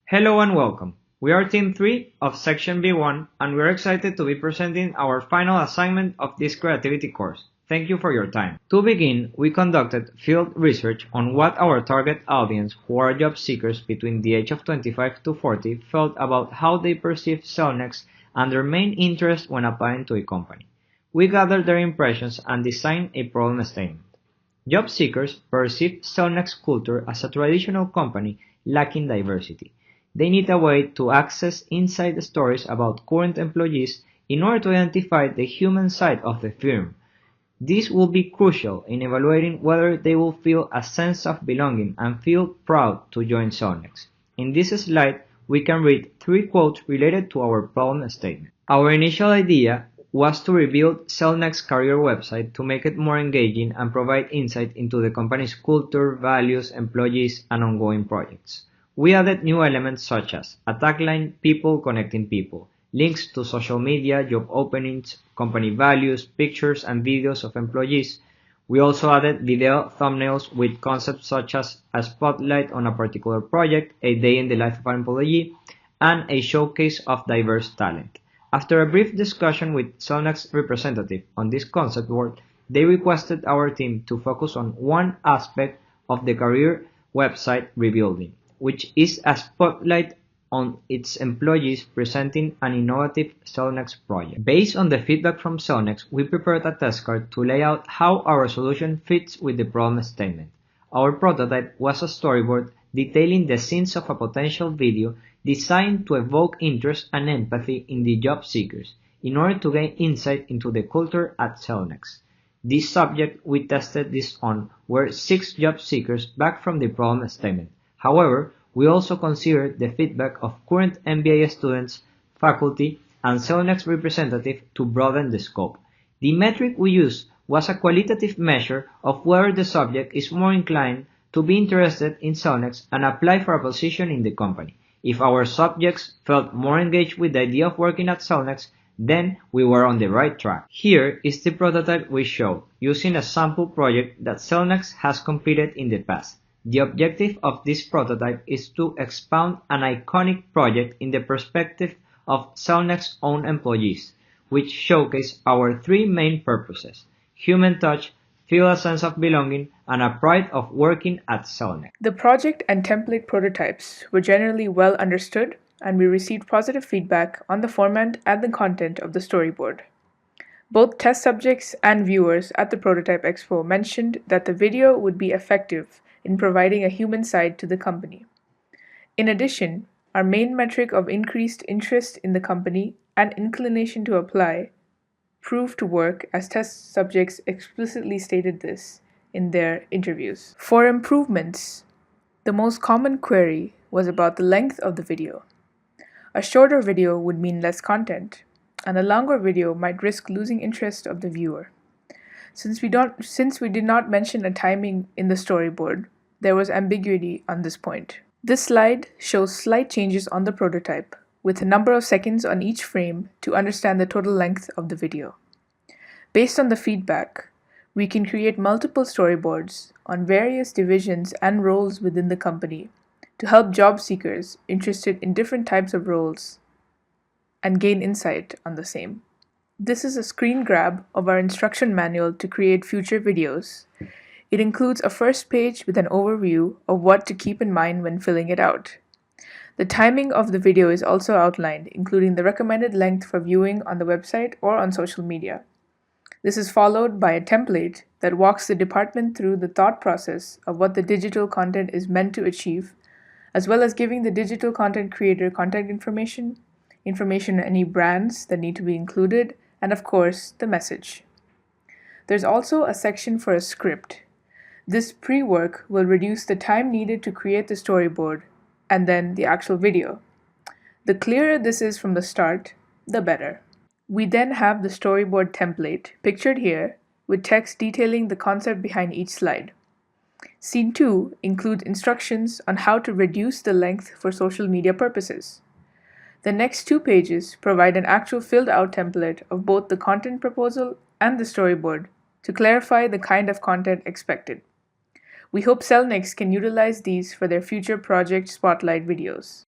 Hello and welcome. We are Team 3 of Section B1 and we're excited to be presenting our final assignment of this creativity course. Thank you for your time. To begin, we conducted field research on what our target audience, who are job seekers between the age of 25 to 40, felt about how they perceive Cellnex and their main interest when applying to a company. We gathered their impressions and designed a problem statement. Job seekers perceive Cellnex culture as a traditional company lacking diversity. They need a way to access inside stories about current employees in order to identify the human side of the firm. This will be crucial in evaluating whether they will feel a sense of belonging and feel proud to join Cellnex. In this slide, we can read 3 quotes related to our problem statement. Our initial idea was to rebuild Cellnex career website to make it more engaging and provide insight into the company's culture, values, employees, and ongoing projects. We added new elements such as a tagline, people connecting people, links to social media, job openings, company values, pictures and videos of employees. We also added video thumbnails with concepts such as a spotlight on a particular project, a day in the life of an employee, and a showcase of diverse talent. After a brief discussion with Cellnex representative on this concept board, they requested our team to focus on one aspect of the career website rebuilding, which is a spotlight on its employees presenting an innovative Cellnex project. Based on the feedback from Cellnex, we prepared a test card to lay out how our solution fits with the problem statement. Our prototype was a storyboard detailing the scenes of a potential video designed to evoke interest and empathy in the job seekers in order to gain insight into the culture at Cellnex. This subject we tested this on were 6 job seekers back from the problem statement. However, we also considered the feedback of current MBA students, faculty, and Cellnex representatives to broaden the scope. The metric we used was a qualitative measure of whether the subject is more inclined to be interested in Cellnex and apply for a position in the company. If our subjects felt more engaged with the idea of working at Cellnex, then we were on the right track. Here is the prototype we showed, using a sample project that Cellnex has completed in the past. The objective of this prototype is to expound an iconic project in the perspective of Cellnex's own employees, which showcase our 3 main purposes: human touch, feel a sense of belonging, and a pride of working at Cellnex. The project and template prototypes were generally well understood, and we received positive feedback on the format and the content of the storyboard. Both test subjects and viewers at the Prototype Expo mentioned that the video would be effective in providing a human side to the company. In addition, our main metric of increased interest in the company and inclination to apply proved to work, as test subjects explicitly stated this in their interviews. For improvements, the most common query was about the length of the video. A shorter video would mean less content, and a longer video might risk losing interest of the viewer. Since we did not mention a timing in the storyboard, there was ambiguity on this point. This slide shows slight changes on the prototype, with a number of seconds on each frame to understand the total length of the video. Based on the feedback, we can create multiple storyboards on various divisions and roles within the company to help job seekers interested in different types of roles and gain insight on the same. This is a screen grab of our instruction manual to create future videos. It includes a first page with an overview of what to keep in mind when filling it out. The timing of the video is also outlined, including the recommended length for viewing on the website or on social media. This is followed by a template that walks the department through the thought process of what the digital content is meant to achieve, as well as giving the digital content creator contact information on any brands that need to be included, and of course, the message. There's also a section for a script. This pre-work will reduce the time needed to create the storyboard and then the actual video. The clearer this is from the start, the better. We then have the storyboard template, pictured here, with text detailing the concept behind each slide. Scene 2 includes instructions on how to reduce the length for social media purposes. The next 2 pages provide an actual filled-out template of both the content proposal and the storyboard to clarify the kind of content expected. We hope Cellnex can utilize these for their future project spotlight videos.